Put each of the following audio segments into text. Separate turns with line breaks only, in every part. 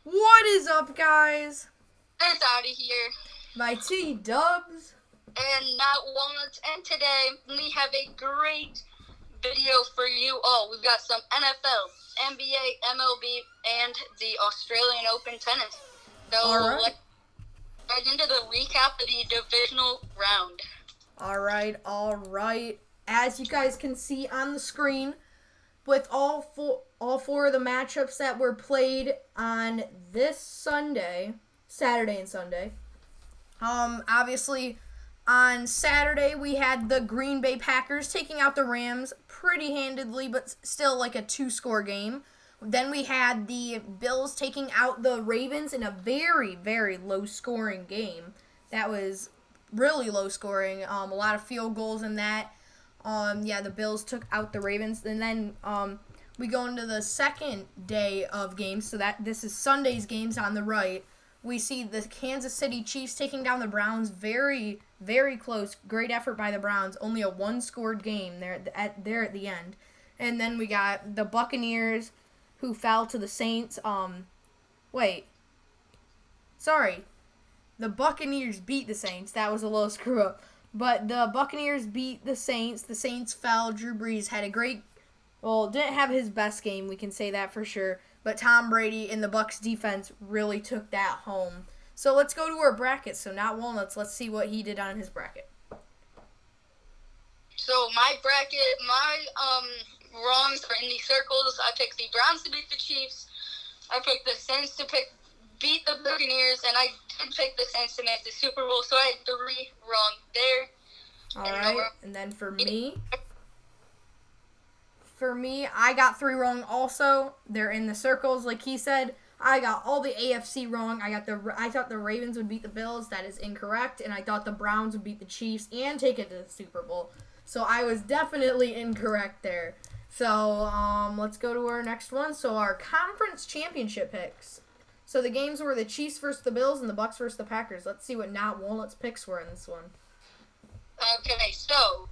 What is up, guys?
It's Outta here,
My TdubZ.
and Notwalnuts, and today we have a great video for you all. We've got some NFL, NBA, MLB, and the Australian Open tennis. So
All
let's get into the recap of the divisional round.
All right. As you guys can see on the screen, with all four of the matchups that were played on this Saturday and Sunday. Obviously, on Saturday we had the Green Bay Packers taking out the Rams pretty handedly, but still like a 2-score game. Then we had the Bills taking out the Ravens in a very, very low-scoring game. That was really low-scoring. A lot of field goals in that. The Bills took out the Ravens, and then we go into the second day of games. So this is Sunday's games on the right. We see the Kansas City Chiefs taking down the Browns. Very, very close. Great effort by the Browns. Only a one-scored game there at the end. And then we got the Buccaneers, who fell to the Saints. The Buccaneers beat the Saints. That was a little screw up. But the Buccaneers beat the Saints. The Saints fell. Drew Brees had didn't have his best game. We can say that for sure. But Tom Brady and the Bucs defense really took that home. So let's go to our bracket. So Notwalnuts, let's see what he did on his bracket.
So my bracket, my wrongs are in the circles. I picked the Browns to beat the Chiefs. I picked the Saints to beat the Buccaneers, and I did pick the Saints to make the Super Bowl, so I had 3 wrong there.
All right, and then for me, I got 3 wrong also. They're in the circles, like he said. I got all the AFC wrong. I thought the Ravens would beat the Bills. That is incorrect, and I thought the Browns would beat the Chiefs and take it to the Super Bowl. So I was definitely incorrect there. So let's go to our next one. So our conference championship picks. So the games were the Chiefs versus the Bills and the Bucs versus the Packers. Let's see what Notwalnuts picks were in this one.
Okay, so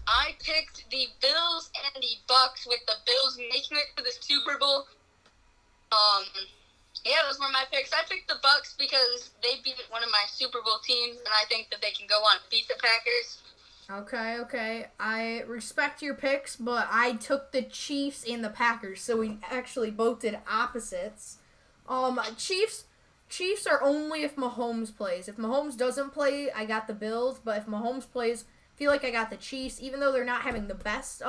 I picked the Bills and the Bucks, with the Bills making it to the Super Bowl. Those were my picks. I picked the Bucks because they beat one of my Super Bowl teams, and I think that they can go on and beat the Packers.
Okay. I respect your picks, but I took the Chiefs and the Packers, so we actually both did opposites. Chiefs are only if Mahomes plays. If Mahomes doesn't play, I got the Bills, but if Mahomes plays, I feel like I got the Chiefs, even though they're not having the best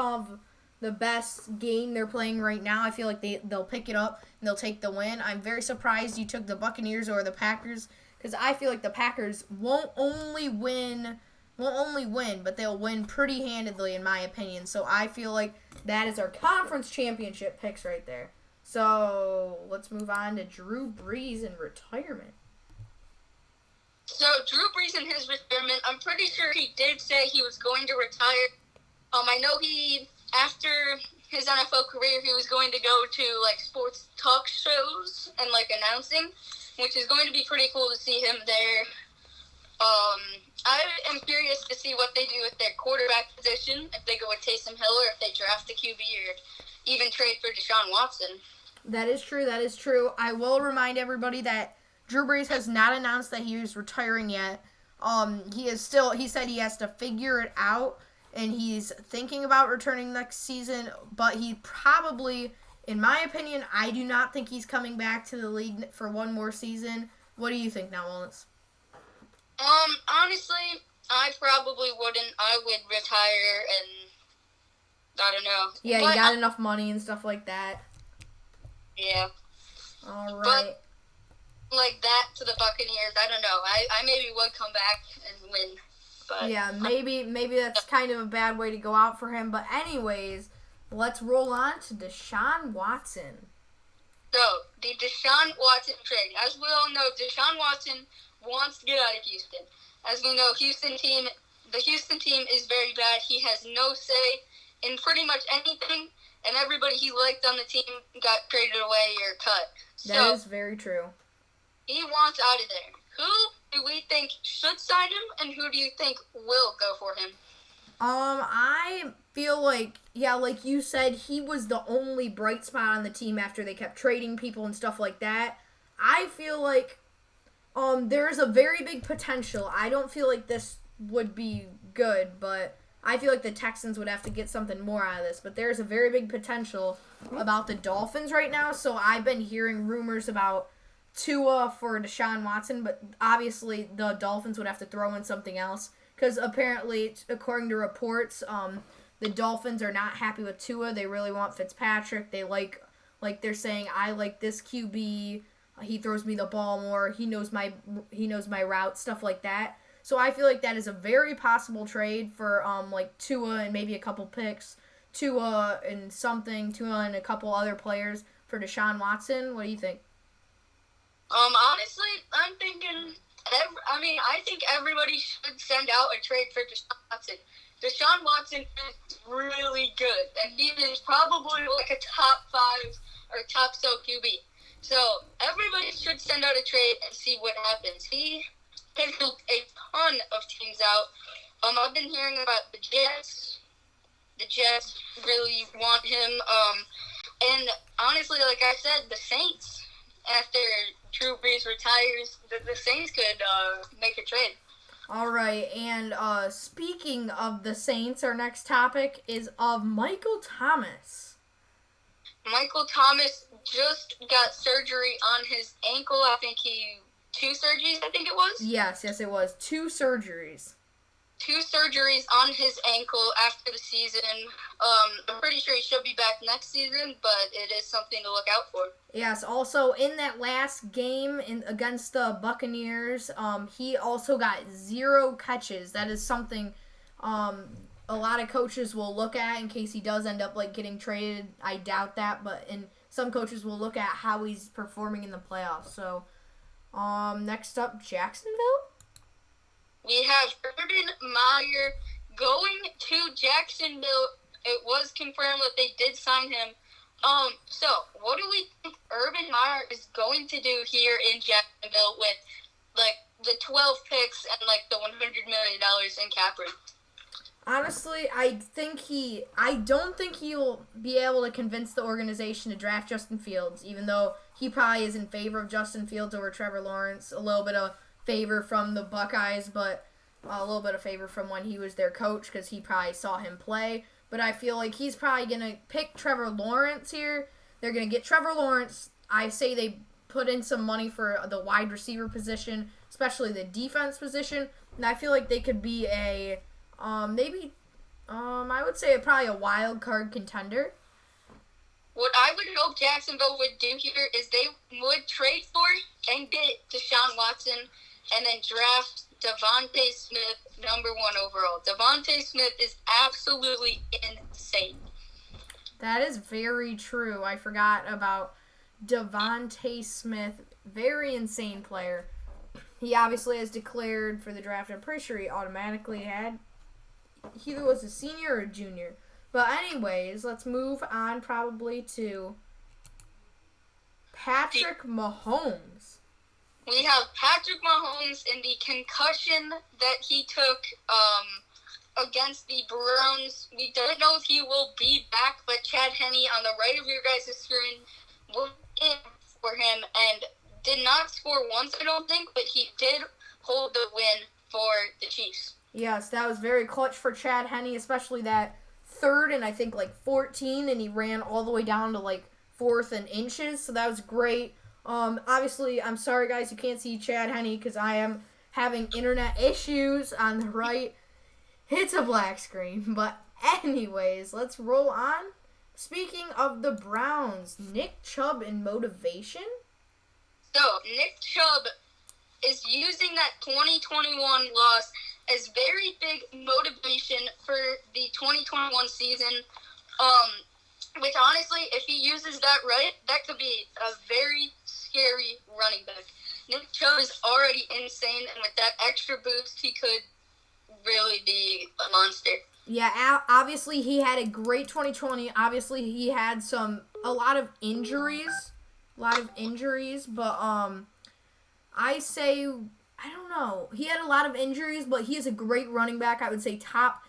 game they're playing right now. I feel like they'll pick it up and they'll take the win. I'm very surprised you took the Buccaneers or the Packers, because I feel like the Packers won't only win, but they'll win pretty handedly, in my opinion. So I feel like that is our conference championship picks right there. So let's move on to Drew Brees in retirement.
So Drew Brees in his retirement, I'm pretty sure he did say he was going to retire. I know after his NFL career, he was going to go to sports talk shows and announcing, which is going to be pretty cool to see him there. I am curious to see what they do with their quarterback position, if they go with Taysom Hill or if they draft a QB or even trade for Deshaun Watson.
That is true. I will remind everybody that Drew Brees has not announced that he is retiring yet. He said he has to figure it out, and he's thinking about returning next season, but he probably, in my opinion, I do not think he's coming back to the league for one more season. What do you think now, Wallace?
Honestly, I probably wouldn't. I would retire, and I don't know.
Yeah, you got enough money and stuff like that.
Yeah.
All right.
But like that to the Buccaneers, I don't know. I maybe would come back and win. But
yeah, maybe that's kind of a bad way to go out for him. But anyways, let's roll on to Deshaun Watson.
So, the Deshaun Watson trade. As we all know, Deshaun Watson wants to get out of Houston. As we know, the Houston team is very bad. He has no say in pretty much anything, and everybody he liked on the team got traded away or cut.
That is very true.
He wants out of there. Who do we think should sign him, and who do you think will go for him?
I feel like, like you said, he was the only bright spot on the team after they kept trading people and stuff like that. I feel like there's a very big potential. I don't feel like this would be good, but I feel like the Texans would have to get something more out of this. But there's a very big potential about the Dolphins right now. So I've been hearing rumors about Tua for Deshaun Watson, but obviously the Dolphins would have to throw in something else because apparently, according to reports, the Dolphins are not happy with Tua. They really want Fitzpatrick. They like they're saying, I like this QB. He throws me the ball more. He knows my route, stuff like that. So I feel like that is a very possible trade for like Tua and maybe a couple picks, Tua and a couple other players for Deshaun Watson. What do you think?
Honestly, I'm thinking. I think everybody should send out a trade for Deshaun Watson. Deshaun Watson is really good, and he is probably like a top 5 or top QB. So everybody should send out a trade and see what happens. He has helped a ton of teams out. I've been hearing about the Jets. The Jets really want him. And honestly, like I said, the Saints, after Drew Brees retires, the Saints could make a trade.
All right, and speaking of the Saints, our next topic is of Michael Thomas.
Michael Thomas just got surgery on his ankle. I think 2 surgeries, I think it was?
Yes, it was. 2 surgeries.
2 surgeries on his ankle after the season. I'm pretty sure he should be back next season, but it is something to look out for.
Yes, also in that last game against the Buccaneers, he also got 0 catches. That is something a lot of coaches will look at in case he does end up like getting traded. I doubt that, but some coaches will look at how he's performing in the playoffs. So, next up, Jacksonville.
We have Urban Meyer going to Jacksonville. It was confirmed that they did sign him. So what do we think Urban Meyer is going to do here in Jacksonville with like the 12 picks and like the $100 million in cap room?
Honestly, I don't think he'll be able to convince the organization to draft Justin Fields, even though he probably is in favor of Justin Fields over Trevor Lawrence. A little bit of favor from the Buckeyes, but a little bit of favor from when he was their coach because he probably saw him play. But I feel like he's probably going to pick Trevor Lawrence here. They're going to get Trevor Lawrence. I say they put in some money for the wide receiver position, especially the defense position. And I feel like they could be a I would say probably a wild card contender.
What I would hope Jacksonville would do here is they would trade for and get Deshaun Watson and then draft Devontae Smith number 1 overall. Devontae Smith is absolutely insane.
That is very true. I forgot about Devontae Smith. Very insane player. He obviously has declared for the draft. I'm pretty sure he automatically had. He either was a senior or a junior. But anyways, let's move on probably to Patrick Mahomes.
We have Patrick Mahomes in the concussion that he took against the Browns. We don't know if he will be back, but Chad Henne on the right of your guys' screen was in for him and did not score once, I don't think, but he did hold the win for the Chiefs.
Yes, that was very clutch for Chad Henne, especially that 3rd and I think like 14, and he ran all the way down to like 4th and inches, so that was great. Obviously, I'm sorry guys, you can't see Chad Henne because I am having internet issues on the right. It's a black screen, but anyways, let's roll on. Speaking of the Browns, Nick Chubb in motivation.
So, Nick Chubb is using that 2021 loss as very big motivation for the 2021 season. Which honestly, if he uses that right, that could be a very scary running back. Nick Chubb is already insane, and with that extra boost, he could really be a monster.
Yeah, obviously he had a great 2020. Obviously he had a lot of injuries, but I say, I don't know. He had a lot of injuries, but he is a great running back. I would say top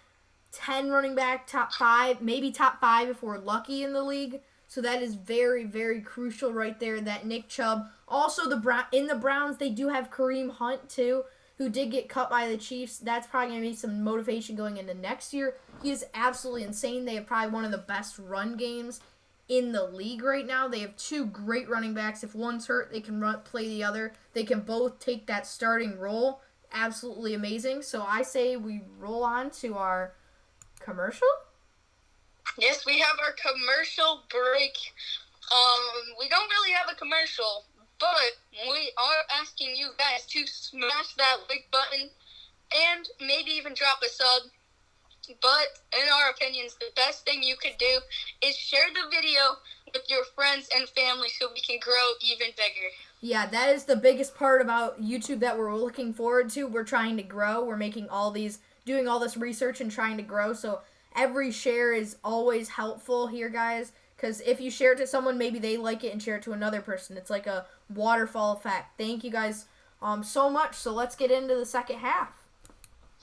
10 running back, top 5, maybe top 5 if we're lucky in the league. So that is very, very crucial right there, that Nick Chubb. Also, in the Browns, they do have Kareem Hunt, too, who did get cut by the Chiefs. That's probably going to be some motivation going into next year. He is absolutely insane. They have probably one of the best run games in the league right now. They have two great running backs. If one's hurt, they can play the other. They can both take that starting role. Absolutely amazing. So I say we roll on to our commercial.
Yes, we have our commercial break. We don't really have a commercial, but we are asking you guys to smash that like button and maybe even drop a sub. But in our opinions, the best thing you could do is share the video with your friends and family so we can grow even bigger.
Yeah, that is the biggest part about YouTube that we're looking forward to. We're trying to grow. We're making doing all this research and trying to grow. So every share is always helpful here, guys. Because if you share it to someone, maybe they like it and share it to another person. It's like a waterfall effect. Thank you guys so much. So let's get into the second half.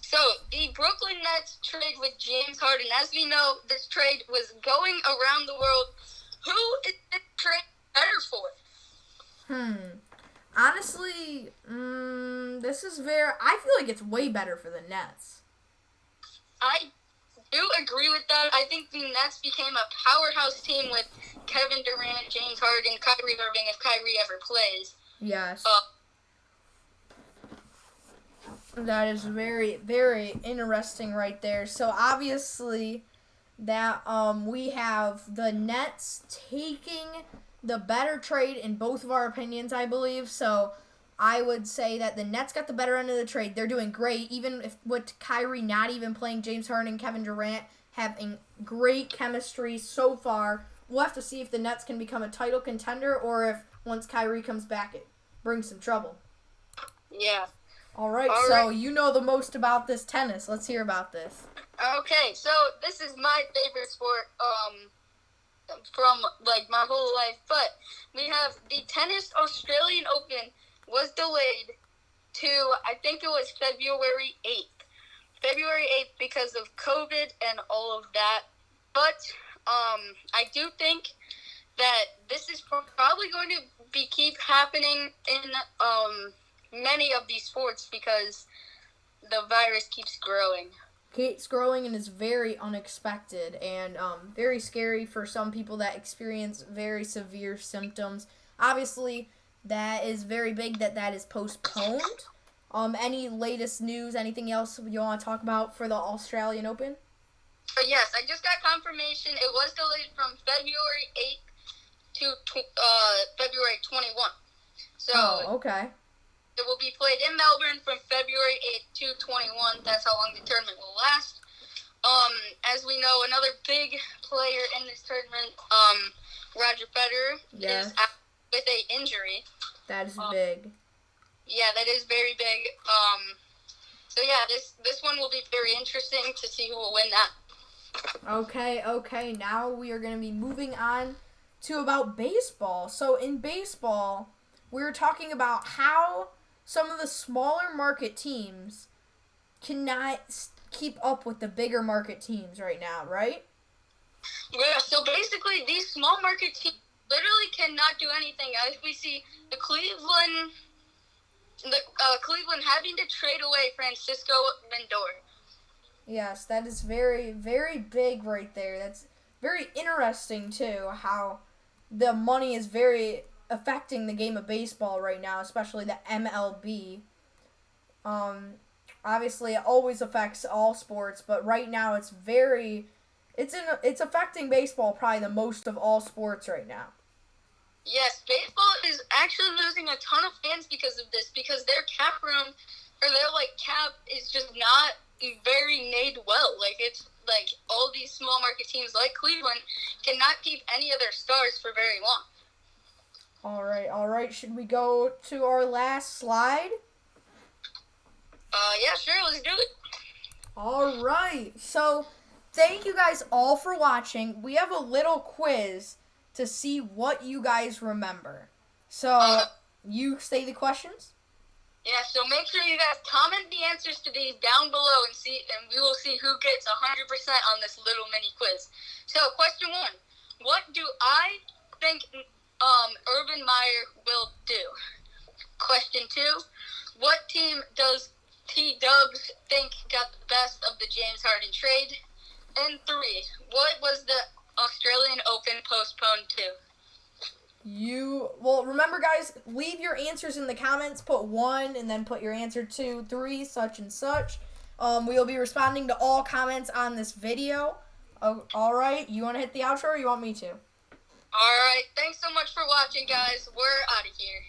So, the Brooklyn Nets trade with James Harden. As we know, this trade was going around the world. Who is this trade better for?
Honestly, I feel like it's way better for the Nets.
I do agree with that. I think the Nets became a powerhouse team with Kevin Durant, James Harden, Kyrie Irving, if Kyrie ever plays.
Yes. That is very, very interesting right there. So obviously that we have the Nets taking the better trade in both of our opinions, I believe. So I would say that the Nets got the better end of the trade. They're doing great, even if with Kyrie not even playing, James Harden and Kevin Durant having great chemistry so far. We'll have to see if the Nets can become a title contender or if once Kyrie comes back it brings some trouble.
Yeah.
All right, so you know the most about this tennis. Let's hear about this.
Okay, so this is my favorite sport from like my whole life, but we have the Tennis Australian Open was delayed to, I think it was February 8th. February 8th because of COVID and all of that. But I do think that this is probably going to keep happening in many of these sports because the virus keeps growing.
Keeps growing and is very unexpected and very scary for some people that experience very severe symptoms. Obviously, that is very big that is postponed. Any latest news, anything else you want to talk about for the Australian Open?
Yes, I just got confirmation. It was delayed from February 8th to February 21. So,
okay.
It will be played in Melbourne from February 8th to 21. That's how long the tournament will last. As we know, another big player in this tournament, Roger Federer, is out with an injury.
That is big.
Yeah, that is very big. So yeah, this one will be very interesting to see who will win that.
Okay. Now we are going to be moving on to about baseball. So in baseball, we were talking about how some of the smaller market teams cannot keep up with the bigger market teams right now, right?
Yeah, so basically these small market teams literally cannot do anything. As we see the Cleveland having to trade away Francisco Lindor.
Yes, that is very, very big right there. That's very interesting too, how the money is very affecting the game of baseball right now, especially the MLB. Obviously, it always affects all sports, but right now it's affecting baseball probably the most of all sports right now.
Yes, baseball is actually losing a ton of fans because of this, because their cap room, or their cap is just not very made well. It's all these small market teams like Cleveland cannot keep any of their stars for very long.
All right. Should we go to our last slide?
Yeah, sure. Let's do it.
All right. So, thank you guys all for watching. We have a little quiz to see what you guys remember. So, you say the questions?
Yeah, so make sure you guys comment the answers to these down below and we will see who gets 100% on this little mini quiz. So, question 1. What do I think Urban Meyer will do? Question 2, what team does TdubZ think got the best of the James Harden trade? And 3, what was the Australian Open postponed to?
Remember, guys, leave your answers in the comments. Put 1 and then put your answer 2, 3, such and such. We will be responding to all comments on this video. All right, you want to hit the outro or you want me to?
All right, thanks so much for watching, guys. We're out of here.